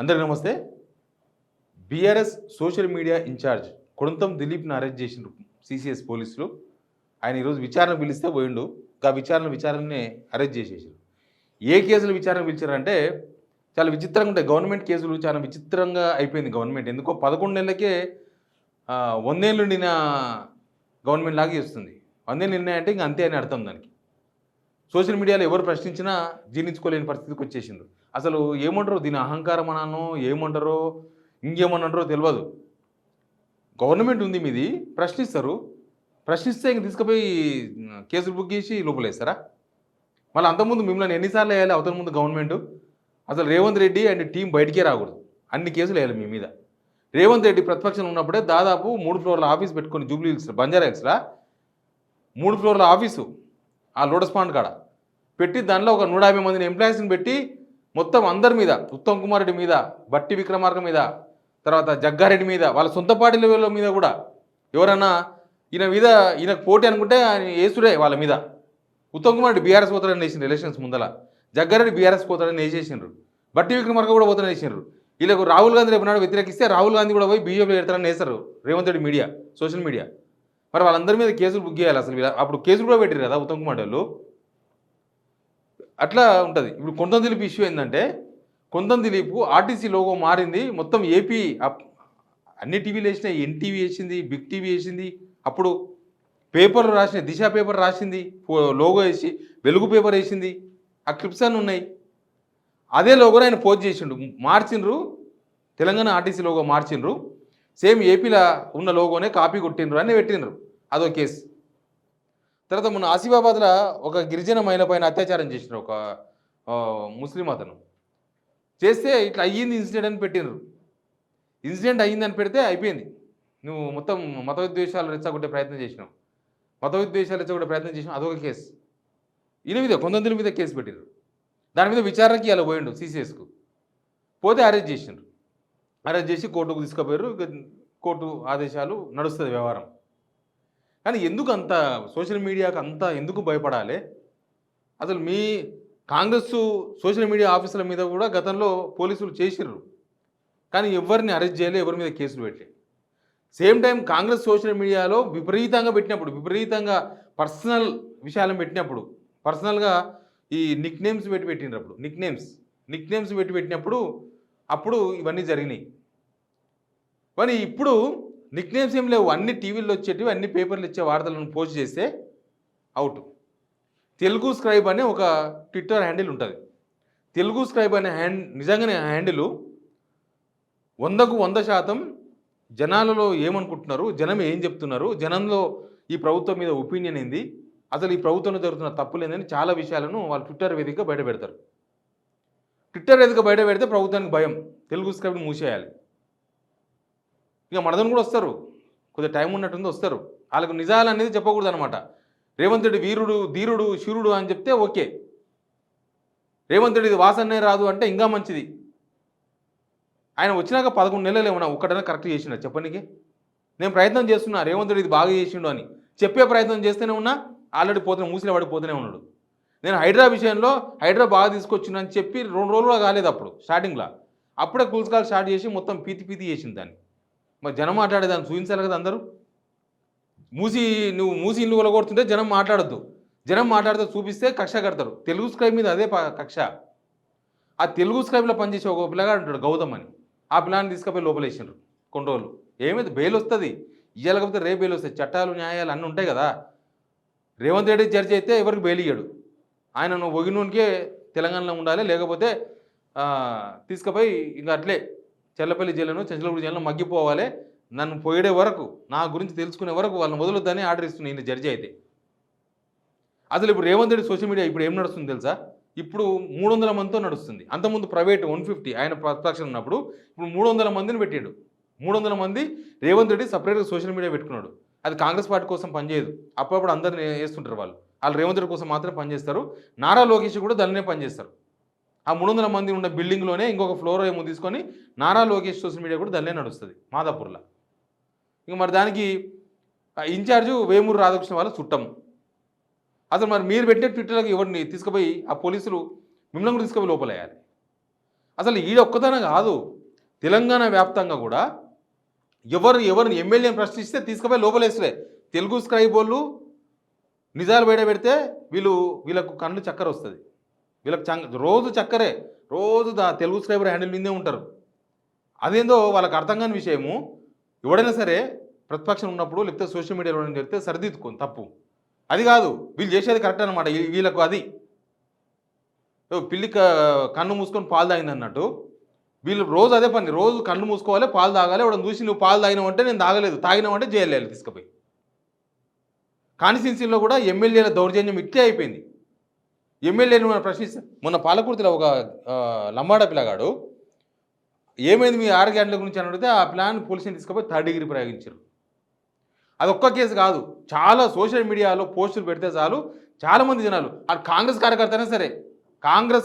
అందరికీ నమస్తే. BRS social media in charge Kodantham దిలీప్‌ని అరెస్ట్ చేసిండ్రు సీసీఎస్ పోలీసులు. ఆయన ఈరోజు విచారణకు పిలిస్తే పోయిండు. విచారణనే అరెస్ట్ చేసేసారు. ఏ కేసులు విచారణకు పిలిచారంటే చాలా విచిత్రంగా ఉంటాయి. గవర్నమెంట్ కేసులు చాలా విచిత్రంగా అయిపోయింది గవర్నమెంట్. ఎందుకో 11 నెలలకే 100 ఏళ్ళు నిండిన గవర్నమెంట్ లాగా చేస్తుంది. 100 ఏళ్ళు నిండినాయంటే ఇంక అంతే అని అర్థం దానికి. సోషల్ మీడియాలో ఎవరు ప్రశ్నించినా జీర్ణించుకోలేని పరిస్థితికి వచ్చేసిండ్రు. అసలు ఏమంటారో దీని అహంకారం అనానో ఏమంటారో ఇంకేమన్నారో తెలియదు. గవర్నమెంట్ ఉంది మీది, ప్రశ్నిస్తారు. ప్రశ్నిస్తే ఇంక తీసుకుపోయి కేసులు బుక్ చేసి లోపలేస్తారా? మళ్ళీ అంతకుముందు మిమ్మల్ని ఎన్నిసార్లు వేయాలి అవతల ముందు గవర్నమెంట్? అసలు రేవంత్ రెడ్డి అండ్ టీం బయటికే రాకూడదు. అన్ని కేసులు వేయాలి మీ మీద. రేవంత్ రెడ్డి ప్రతిపక్షం ఉన్నప్పుడే దాదాపు 3 ఫ్లోర్ల ఆఫీస్ పెట్టుకొని జూబ్లీ హిల్స్ బంజారా హిల్స్లా 3 ఫ్లోర్ల ఆఫీసు ఆ లోటస్ పాండ్ కాడ పెట్టి దానిలో ఒక 150 మందిని ఎంప్లాయీస్ని పెట్టి మొత్తం అందరి మీద, ఉత్తమ్ కుమార్ రెడ్డి మీద, బట్టి విక్రమార్క మీద, తర్వాత జగ్గారెడ్డి మీద, వాళ్ళ సొంత పార్టీల మీద కూడా ఎవరన్నా ఈయనకు పోటీ అనుకుంటే ఆయన వేసుడే వాళ్ళ మీద. ఉత్తమ్ కుమార్ రెడ్డి బీఆర్ఎస్ పోతారని వేసిండ్రు ఎలక్షన్స్ ముందల, జగ్గారెడ్డి బీఆర్ఎస్ పోతారని వేసేసిండ్రు, బట్టి విక్రమార్క కూడా పోతారని వేసిండ్రు. వీళ్ళకు రాహుల్ గాంధీ రేపు నాడు వ్యతిరేకిస్తే రాహుల్ గాంధీ కూడా పోయి బీజేపీలో పెడతారని వేస్తారు Revanth Reddy media, social media. మరి వాళ్ళందరి మీద కేసులు బుక్ చేయాలి. అసలు అప్పుడు కేసులు కూడా పెట్టారు కదా ఉత్తమ్ కుమార్ వాళ్ళు. అట్లా ఉంటుంది. ఇప్పుడు కొంతం దిలీప్ ఇష్యూ ఏంటంటే, కొంతం దిలీప్ ఆర్టీసీ లోగో మారింది, మొత్తం ఏపీ అన్ని టీవీలు వేసినాయి, ఎన్టీవీ వేసింది, బిగ్ టీవీ వేసింది, అప్పుడు పేపర్లు రాసినాయి, దిశ పేపర్ రాసింది, లోగో వేసి వెలుగు పేపర్ వేసింది, ఆ క్లిప్స్ అన్నీ ఉన్నాయి. అదే లోగోని ఆయన పోస్ట్ చేసిండు, మార్చిండ్రు, తెలంగాణ ఆర్టీసీ లోగో మార్చిండ్రు, సేమ్ ఏపీలో ఉన్న లోగోనే కాపీ కొట్టిండ్రు అని పెట్టిండ్రు. అదో కేసు. తర్వాత మొన్న ఆసిఫాబాద్లో ఒక గిరిజన మహిళ పైన అత్యాచారం చేసినారు ఒక ముస్లిం అతను. చేస్తే ఇట్లా అయ్యింది ఇన్సిడెంట్ అని పెట్టినరు. ఇన్సిడెంట్ అయ్యిందని పెడితే అయిపోయింది. నువ్వు మొత్తం మత విద్వేషాలు రెచ్చగొట్టే ప్రయత్నం చేసినావు, అదొక కేసు. ఈయన మీద కొంతమంది మీద కేసు పెట్టినారు. దాని మీద విచారణకి అలా పోయిండు సీసీఎస్కు. పోతే అరెస్ట్ చేసిండ్రు. అరెస్ట్ చేసి కోర్టుకు తీసుకుపోయారు. కోర్టు ఆదేశాలు నడుస్తుంది వ్యవహారం. కానీ ఎందుకు అంత సోషల్ మీడియాకు అంత ఎందుకు భయపడాలి? అసలు మీ కాంగ్రెస్ సోషల్ మీడియా ఆఫీసుల మీద కూడా గతంలో పోలీసులు చేసిర్రు, కానీ ఎవరిని అరెస్ట్ చేయలే, ఎవరి మీద కేసులు పెట్టలే. సేమ్ టైం కాంగ్రెస్ సోషల్ మీడియాలో విపరీతంగా పర్సనల్ విషయాలను పెట్టినప్పుడు, పర్సనల్గా ఈ నిక్ నేమ్స్ పెట్టినప్పుడు నిక్ నేమ్స్ పెట్టినప్పుడు అప్పుడు ఇవన్నీ జరిగినాయి. కానీ ఇప్పుడు నిక్ నేమ్స్ ఏం లేవు, అన్ని టీవీల్లో వచ్చేటివి, అన్ని పేపర్లు ఇచ్చే వార్తలను పోస్ట్ చేస్తే అవుట్. తెలుగు స్క్రైబ్ అనే ఒక ట్విట్టర్ హ్యాండిల్ ఉంటుంది. తెలుగు స్క్రైబ్ అనే నిజంగానే హ్యాండిల్ 100కు 100% జనాలలో ఏమనుకుంటున్నారు, జనం ఏం చెప్తున్నారు, జనంలో ఈ ప్రభుత్వం మీద ఒపీనియన్ ఏంది, అసలు ఈ ప్రభుత్వంలో జరుగుతున్న తప్పులు ఏందని చాలా విషయాలను వాళ్ళు ట్విట్టర్ వేదికగా బయట పెడతారు. ట్విట్టర్ వేదిక బయట పెడితే ప్రభుత్వానికి భయం, తెలుగు స్క్రైబ్ని మూసేయాలి. ఇక మనదని కూడా వస్తారు, కొద్దిగా టైం ఉన్నట్టుంది వస్తారు. వాళ్ళకు నిజాలు అనేది చెప్పకూడదు అనమాట. రేవంత్ రెడ్డి వీరుడు, ధీరుడు, శూరుడు అని చెప్తే ఓకే. రేవంత్ రెడ్డి వాసనే రాదు అంటే ఇంకా మంచిది. ఆయన వచ్చినాక 11 నెలలు ఏమన్నా ఒక్కటైనా కరెక్ట్ చేసిండా చెప్పడానికి? నేను ప్రయత్నం చేస్తున్నా రేవంత్ రెడ్డి ఇది బాగా చేసిండు అని చెప్పే ప్రయత్నం చేస్తూనే ఉన్నా, ఆల్రెడీ మూసిలో పడిపోతూనే ఉన్నాడు. నేను హైడ్రా విషయంలో హైడ్రా బాగా తీసుకొచ్చిందని చెప్పి 2 రోజులు కాలేదు అప్పుడు స్టార్టింగ్లో, అప్పుడే కూల్స్కాల్ స్టార్ట్ చేసి మొత్తం పీతి చేసింది దాన్ని. మరి జనం మాట్లాడేదాన్ని చూపించాలి కదా అందరూ. నువ్వు మూసి ఇల్లు కొలగొడుతుంటే జనం మాట్లాడద్దు, జనం మాట్లాడితే చూపిస్తే కక్ష కడతారు. తెలుగు స్క్రైబ్ మీద అదే కక్ష. ఆ తెలుగు స్క్రైబ్లో పనిచేసే ఒక పిల్లగాడు ఉంటాడు గౌతమ్ అని, ఆ పిల్లాన్ని తీసుకుపోయి లోపలేసిండ్రు కొన్ని రోజులు. ఏమైంది, బెయిల్ వస్తుంది, ఇవ్వలేకపోతే రేపు బెయిల్ వస్తాయి, చట్టాలు న్యాయాలు అన్నీ ఉంటాయి కదా. రేవంత్ రెడ్డి జడ్జి అయితే ఎవరికి బెయిల్ ఇయ్యాడు. ఆయన నువ్వు ఒగినోనికే తెలంగాణలో ఉండాలి, లేకపోతే తీసుకుపోయి ఇంకా అట్లే చెల్లపల్లి జైలును చెంచలపూడి జైలును మగ్గిపోవాలి, నన్ను పోయే వరకు, నా గురించి తెలుసుకునే వరకు వాళ్ళని వదలొద్దని ఆర్డర్ ఇస్తున్నాయి ఈయన జడ్జి అయితే. అసలు ఇప్పుడు రేవంత్ రెడ్డి సోషల్ మీడియా ఇప్పుడు ఏం నడుస్తుంది తెలుసా? ఇప్పుడు 300 మందితో నడుస్తుంది. అంతకుముందు ప్రైవేట్ 150 ఆయన ప్రతిపక్షం ఉన్నప్పుడు, ఇప్పుడు 300 మందిని పెట్టాడు. 300 మంది రేవంత్ రెడ్డి సపరేట్గా సోషల్ మీడియా పెట్టుకున్నాడు. అది కాంగ్రెస్ పార్టీ కోసం పనిచేయదు, అప్పుడప్పుడు అందరిని వేస్తుంటారు వాళ్ళు రేవంత్ రెడ్డి కోసం మాత్రం పనిచేస్తారు. నారా లోకేష్ కూడా దానినే పనిచేస్తారు. ఆ 300 మంది ఉన్న బిల్డింగ్లోనే ఇంకొక ఫ్లోర్ ఏమో తీసుకొని నారా లోకేష్ సోషల్ మీడియా కూడా దానినే నడుస్తుంది మాదాపూర్లో. ఇంక మరి దానికి ఇన్ఛార్జు వేమూరు రాధాకృష్ణ వాళ్ళ చుట్టం. అసలు మరి మీరు పెట్టే ట్విట్టర్లకు ఎవరిని తీసుకుపోయి ఆ పోలీసులు మిమ్మల్ని కూడా తీసుకుపోయి లోపలేయాలి. అసలు ఈడ ఒక్కదన కాదు, తెలంగాణ వ్యాప్తంగా కూడా ఎవరిని ఎమ్మెల్యేని ప్రశ్నిస్తే తీసుకుపోయి లోపలేసలే. తెలుగు స్క్రైబ్ వాళ్ళు నిజాలు బయట పెడితే వీళ్ళకు కళ్ళు చక్కెర వస్తుంది. వీళ్ళకి రోజు చక్కరే, రోజు తెలుగు స్క్రైబర్ హ్యాండిల్ మీదే ఉంటారు. అదేందో వాళ్ళకి అర్థం కాని విషయము. ఎవడైనా సరే ప్రతిపక్షం ఉన్నప్పుడు లేకపోతే సోషల్ మీడియాలో చెప్తే సరిదిద్దుకోండి, తప్పు అది కాదు. వీళ్ళు చేసేది కరెక్ట్ అనమాట. వీళ్ళకు అది పిల్లి కన్ను మూసుకొని పాలు తాగింది అన్నట్టు వీళ్ళు రోజు అదే పని. రోజు కన్ను మూసుకోవాలి, పాలు తాగాలి. ఎవడని చూసి నువ్వు పాలు తాగినావంటే నేను తాగలేదు, తాగినావంటే జైలు వేయాలి తీసుకుపోయి. కాన్స్టిట్యున్సీలో కూడా ఎమ్మెల్యేల దౌర్జన్యం ఇట్లే అయిపోయింది. ఎమ్మెల్యేని మనం ప్రశ్నిస్తే మొన్న పాలకుర్తిలో ఒక లంబాడ పిల్లగాడు ఏమైంది మీ 6 గంటల గురించి అని అడిగితే ఆ ప్లాన్ పోలీసుని తీసుకుపోయి 3rd డిగ్రీ ప్రయోగించారు. అది ఒక్క కేసు కాదు, చాలా సోషల్ మీడియాలో పోస్టులు పెడితే చాలు చాలామంది జనాలు, అది కాంగ్రెస్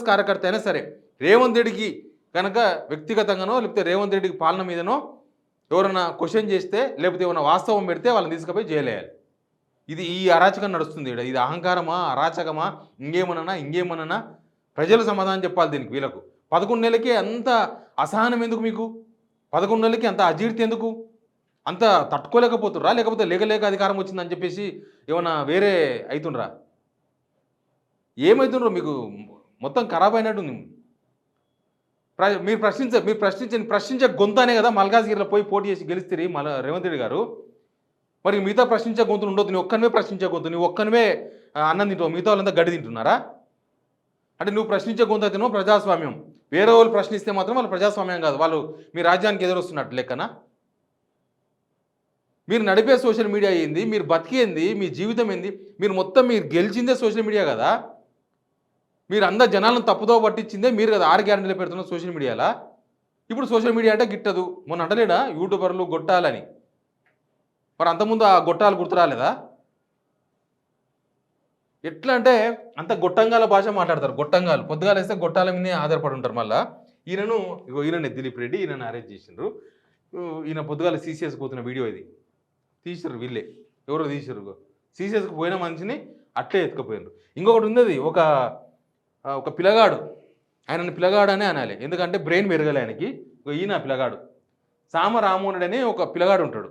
కార్యకర్త అయినా సరే రేవంత్ రెడ్డికి కనుక వ్యక్తిగతంగానో లేకపోతే రేవంత్ రెడ్డికి పాలన మీదనో ఎవరైనా క్వశ్చన్ చేస్తే లేకపోతే ఏమైనా వాస్తవం పెడితే వాళ్ళని తీసుకుపోయి జైలు వేయాలి. ఈ అరాచకం నడుస్తుంది. ఇది అహంకారమా, అరాచకమా, ఇంకేమన్నా ప్రజలు సమాధానం చెప్పాలి దీనికి. వీళ్ళకు 11 నెలలకే అంత అసహనం ఎందుకు? మీకు 11 నెలలకి అంత అజీర్తి ఎందుకు? అంత తట్టుకోలేకపోతుర్రా? లేకపోతే లేక అధికారం వచ్చిందని చెప్పేసి ఏమన్నా వేరే అవుతుండ్రా? ఏమవుతుండ్రో మీకు మొత్తం ఖరాబ్ అయినట్టుంది. మీరు ప్రశ్నించే గొంతనే కదా మల్కాజ్గిరిలో పోయి పోటీ చేసి గెలిస్తే రేవంత్ రెడ్డి గారు. మరి మిగతా ప్రశ్నించే గొంతులు ఉండొద్దు. నువ్వు ఒక్కనివే ప్రశ్నించే గొంతు, నువ్వు ఒక్కనివే అన్నం తింటావు, మిగతా వాళ్ళంతా గడ్డి తింటున్నారా? అంటే నువ్వు ప్రశ్నించే గొంతు తినో ప్రజాస్వామ్యం. వేరే వాళ్ళు ప్రశ్నిస్తే మాత్రం వాళ్ళు ప్రజాస్వామ్యం కాదు, వాళ్ళు మీ రాజ్యానికి ఎదురొస్తున్నట్టు లెక్కన. మీరు నడిపే సోషల్ మీడియా ఏంది, మీరు బతికేంది, మీ జీవితం ఏంది? మీరు గెలిచిందే సోషల్ మీడియా కదా. మీరు అందరు జనాలను తప్పుదో పట్టించిందే మీరు కదా. 6 గ్యారెంటీలు పెడుతున్న సోషల్ మీడియాలో. ఇప్పుడు సోషల్ మీడియా అంటే గిట్టదు. మొన్న అంటలేడా యూట్యూబర్లు గొట్టాలని? మరి అంతకుముందు ఆ గొట్టాలు గుర్తురాలేదా? ఎట్లా అంటే అంత గొట్టంగాల భాష మాట్లాడతారు. గొట్టంగాలు పొద్దుగాలు వేస్తే గొట్టాల మీదే ఆధారపడి ఉంటారు. మళ్ళీ ఈయననే దిలీప్ రెడ్డి, ఈయనను అరెస్ట్ చేసిండ్రు. ఈయన పొద్దుగాల సీసీఎస్ పోతున్న వీడియో ఇది తీసిర్రు. వీళ్ళే ఎవరో తీసిర్రు. సీసీఎస్కి పోయిన మనిషిని అట్లే ఎత్తుకుపోయినారు. ఇంకొకటి ఉంది, అది ఒక పిల్లగాడు, ఆయనని పిల్లగాడు అనే అనాలి, ఎందుకంటే బ్రెయిన్ పెరగాలి ఆయనకి. ఈయన పిల్లగాడు సామరామోనుడు అని ఒక పిల్లగాడు ఉంటాడు.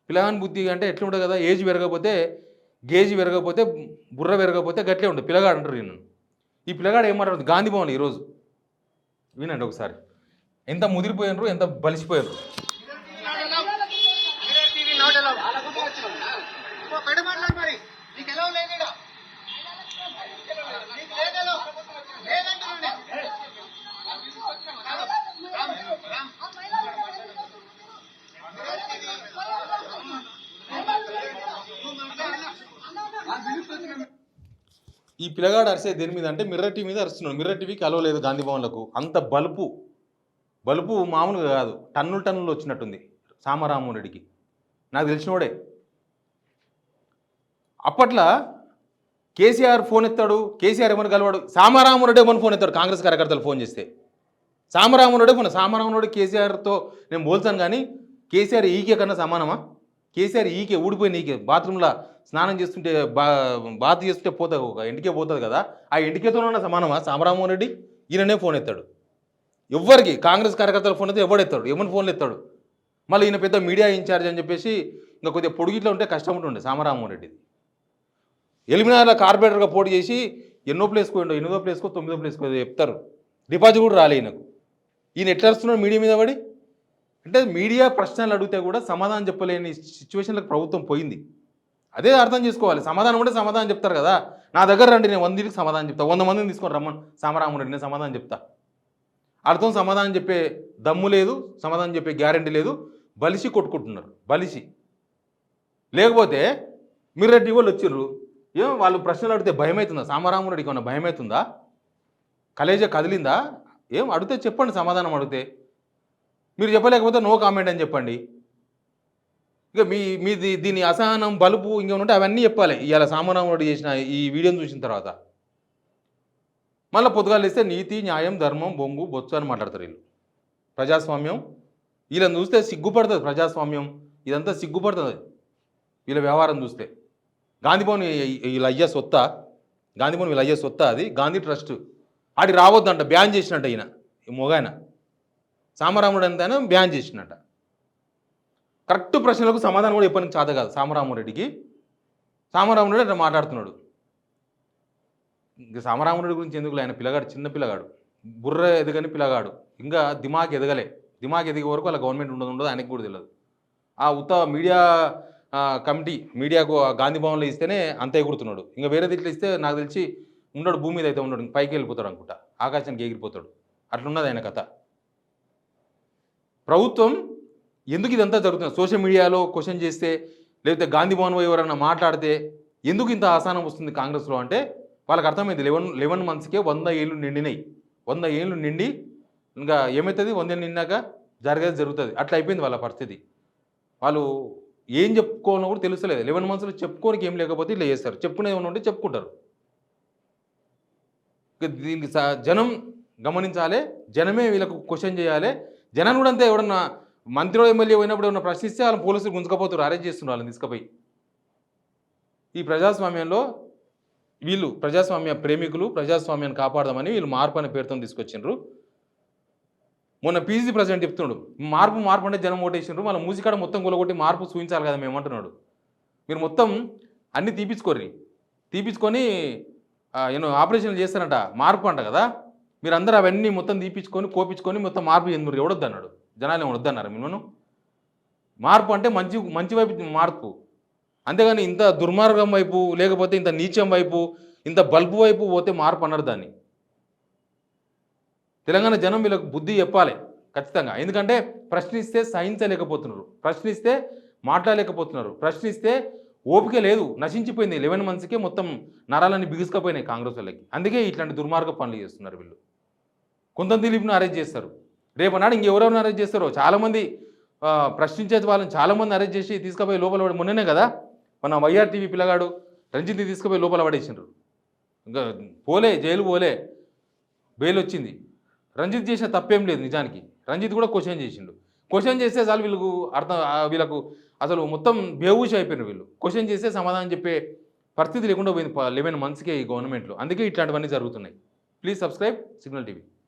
పిల్లగాని బుద్ధి అంటే ఎట్లుంటుంది కదా, ఏజ్ పెరగకపోతే గేజ్ పెరగకపోతే బుర్ర పెరగకపోతే గట్లే ఉంటుంది పిల్లగాడు అంటారు. ఈ పిల్లగాడు ఏం మాట్లాడుతుంది గాంధీ భవన్ ఈరోజు. వినండి ఒకసారి, ఎంత ముదిరిపోయినరు, ఎంత బలిసిపోయారు. ఈ పిల్లగాడు అరిసే దేని మీద అంటే మిర్రర్ టీవీ మీద అరుస్తున్నాడు. మిర్రర్ టీవీకి అలవలేదు గాంధీ భవన్లకు. అంత బలుపు మామూలుగా కాదు, టన్నులు వచ్చినట్టుంది సామరామోహన్ రెడ్డికి. నాకు తెలిసినోడే. అప్పట్లో కేసీఆర్ ఫోన్ ఎత్తాడు, కేసీఆర్ ఏమని కలవాడు, సామరామోహన్ రెడ్డి ఏమని ఫోన్ ఎత్తాడు. కాంగ్రెస్ కార్యకర్తలు ఫోన్ చేస్తే సామరామోహన్ రెడ్డి కేసీఆర్తో నేను పోల్చాను. కానీ కేసీఆర్ ఈకే కన్నా సమానమా? కేసీఆర్ ఈకే ఊడిపోయిన ఈకే బాత్రూంలో స్నానం చేస్తుంటే బాత్ చేస్తుంటే పోతుంది, ఒక ఎంటికే పోతుంది కదా, ఆ ఎంటికేతోనన్నా సమానమా సామరామోహన్ రెడ్డి? ఈయననే ఫోన్ ఎత్తాడు. ఎవ్వరికి కాంగ్రెస్ కార్యకర్తలు ఫోన్ అయితే ఎవడెత్తాడు, ఏమని ఫోన్లు ఎత్తాడు. మళ్ళీ ఈయన పెద్ద మీడియా ఇన్ఛార్జ్ అని చెప్పేసి ఇంకా కొద్దిగా పొడుగిట్లో ఉంటే కష్టం ఉంటుండే సామరామోహన్ రెడ్డిది. ఎలిమినార్లో కార్పొరేటర్గా పోటీ చేసి ఎన్నో ప్లేస్కో 8వ ప్లేస్కో 9వ ప్లేస్కో చెప్తారు. డిపాజిట్ కూడా రాలే ఈయనకు. ఈయన ఎట్లా వస్తున్నాడు మీడియా మీద పడి? అంటే మీడియా ప్రశ్నలు అడిగితే కూడా సమాధానం చెప్పలేని సిచ్యువేషన్లకు ప్రభుత్వం పోయింది. అదే అర్థం చేసుకోవాలి. సమాధానం ఉంటే సమాధానం చెప్తారు కదా. నా దగ్గర రండి, నేను 100కి సమాధానం చెప్తా, 100 మందిని తీసుకొని రమ్మని సామరామోహన్ రెడ్డి నేను సమాధానం చెప్తా. అర్థం సమాధానం చెప్పే దమ్ము లేదు, సమాధానం చెప్పే గ్యారెంటీ లేదు. బలిసి కొట్టుకుంటున్నారు, బలిసి. లేకపోతే మిర్రర్ వాళ్ళు వచ్చిర్రు, ఏం వాళ్ళు ప్రశ్నలు అడిగితే భయం అవుతుందా? సామరామోహన్ రెడ్డికి ఏమన్నా భయం అవుతుందా? కలేజా కదిలిందా? ఏం అడిగితే చెప్పండి, సమాధానం అడిగితే. మీరు చెప్పలేకపోతే నో కామెంట్ అని చెప్పండి. ఇక మీది దీని అసహనం బలుపు ఇంకేమంటే అవన్నీ చెప్పాలి. ఇవాళ సామరామోహన్ రెడ్డి చేసిన ఈ వీడియోని చూసిన తర్వాత మళ్ళీ పొద్దుగాలు ఇస్తే నీతి న్యాయం ధర్మం బొంగు బొత్స అని మాట్లాడతారు వీళ్ళు. ప్రజాస్వామ్యం వీళ్ళని చూస్తే సిగ్గుపడుతుంది. ప్రజాస్వామ్యం ఇదంతా సిగ్గుపడుతుంది వీళ్ళ వ్యవహారం చూస్తే. గాంధీభవన్ వీళ్ళ అయ్యే సొత్తా, గాంధీభవన్ వీళ్ళ అయ్యే సొత్తా, అది గాంధీ ట్రస్ట్. ఆడి రావద్దంట, బ్యాన్ చేసినట్టు ఈయన. ఈ మొగాయన సామరాముడు అంత ఆయన బ్యాన్ చేసిండట. కరెక్ట్ ప్రశ్నలకు సమాధానం కూడా చెప్పడానికి చేత కాదు సామరామరెడ్డికి. సామరామరెడ్డి అట్లా మాట్లాడుతున్నాడు. ఇంక సామరామరెడ్డి గురించి ఎందుకు, ఆయన పిల్లగాడు, చిన్న పిల్లగాడు, బుర్ర ఎదగని పిల్లగాడు, ఇంకా దిమాగ్ ఎదగలే. దిమాగ్ ఎదిగే వరకు వాళ్ళ గవర్నమెంట్ ఉండదు ఆయనకు కూడా తెలియదు. ఆ ఉత్త మీడియా కమిటీ మీడియాకు గాంధీ భవన్లో ఇస్తేనే అంత ఎగురుతున్నాడు. ఇంకా వేరే ఇట్లా ఇస్తే నాకు తెలిసి ఉండడు, భూమి మీద అయితే ఉండడు, ఇంక పైకి వెళ్ళిపోతాడు అనుకుంటా, ఆకాశానికి ఎగిరిపోతాడు. అట్లున్నది ఆయన కథ. ప్రభుత్వం ఎందుకు ఇదంతా జరుగుతుంది? సోషల్ మీడియాలో క్వశ్చన్ చేస్తే, లేకపోతే గాంధీ భవన్ ఎవరైనా మాట్లాడితే ఎందుకు ఇంత ఆసానం వస్తుంది కాంగ్రెస్లో అంటే వాళ్ళకి అర్థమైంది. 11 మంత్స్కే 100 ఏళ్ళు నిండినాయి. 100 ఏళ్ళు నిండి ఇంకా ఏమవుతుంది, 100 ఏళ్ళు నిండాక జరిగేది జరుగుతుంది. అట్లా అయిపోయింది వాళ్ళ పరిస్థితి. వాళ్ళు ఏం చెప్పుకోవాలో కూడా తెలుస్తలేదు. 11 మంత్స్లో చెప్పుకోనికి ఏం లేకపోతే ఇట్లా చేస్తారు. చెప్పుకునే ఏమైనా ఉంటే చెప్పుకుంటారు. దీనికి జనం గమనించాలి, జనమే వీళ్ళకు క్వశ్చన్ చేయాలి. జనాన్ని కూడా అంతే, ఎవడన్నా మంత్రిలో ఎమ్మెల్యే పోయినప్పుడు ఏమన్నా ప్రశ్నిస్తే వాళ్ళని పోలీసులు గుంజుకపోతారు, అరెస్ట్ చేస్తున్నారు వాళ్ళని తీసుకుపోయి. ఈ ప్రజాస్వామ్యంలో వీళ్ళు ప్రజాస్వామ్య ప్రేమికులు, ప్రజాస్వామ్యాన్ని కాపాడదామని వీళ్ళు మార్పు అనే పేరుతో తీసుకొచ్చిండ్రు. మొన్న పీసీసీ ప్రెసిడెంట్ చెప్తున్నాడు, మార్పు అంటే జనం ఓటేసిండ్రు, మళ్ళీ మూసికాడ మొత్తం కొలగొట్టి మార్పు చూపించాలి కదా మేమంటున్నాడు. మీరు మొత్తం అన్నీ తీపించుకొని ఆపరేషన్లు చేస్తారంట, మార్పు అంట కదా, మీరు అందరూ అవన్నీ మొత్తం కోపించుకొని మొత్తం మార్పు ఎందుకు ఎవడొద్దు అన్నాడు. జనాలు ఏమి వద్దన్నారు మిమ్మల్ని. మార్పు అంటే మంచి వైపు మార్పు, అంతేగాని ఇంత దుర్మార్గం వైపు, లేకపోతే ఇంత నీచం వైపు, ఇంత బల్బు వైపు పోతే మార్పు అన్నారు దాన్ని. తెలంగాణ జనం వీళ్ళకు బుద్ధి చెప్పాలి ఖచ్చితంగా. ఎందుకంటే ప్రశ్నిస్తే సహించలేకపోతున్నారు, ప్రశ్నిస్తే మాట్లాడలేకపోతున్నారు, ప్రశ్నిస్తే ఓపిక లేదు, నశించిపోయింది. 11 మంత్స్కే మొత్తం నరాలన్నీ బిగుసుకపోయినాయి కాంగ్రెస్ వాళ్ళకి. అందుకే ఇట్లాంటి దుర్మార్గ పనులు చేస్తున్నారు వీళ్ళు. కొంత దిలీప్ను అరెస్ట్ చేస్తారు, రేపనాడు ఇంకెవరెవరిని అరెస్ట్ చేస్తారో. చాలామంది ప్రశ్నించే వాళ్ళని చాలామంది అరెస్ట్ చేసి తీసుకుపోయి లోపల పడి, మొన్ననే కదా మన వైఆర్టీవీ పిల్లగాడు రంజిత్ని తీసుకుపోయి లోపల పడేసిండ్రు. ఇంకా జైలు పోలే, బెయిల్ వచ్చింది. రంజిత్ చేసిన తప్పేం లేదు నిజానికి. రంజిత్ కూడా క్వశ్చన్ చేసిండు. క్వశ్చన్ చేస్తే చాలు వీళ్ళకు అసలు మొత్తం బేహూష్ అయిపోయినారు వీళ్ళు. క్వశ్చన్ చేస్తే సమాధానం చెప్పే పరిస్థితి లేకుండా పోయింది 11 మంత్స్కే ఈ గవర్నమెంట్లో. అందుకే ఇట్లాంటివన్నీ జరుగుతున్నాయి. Please subscribe signal TV.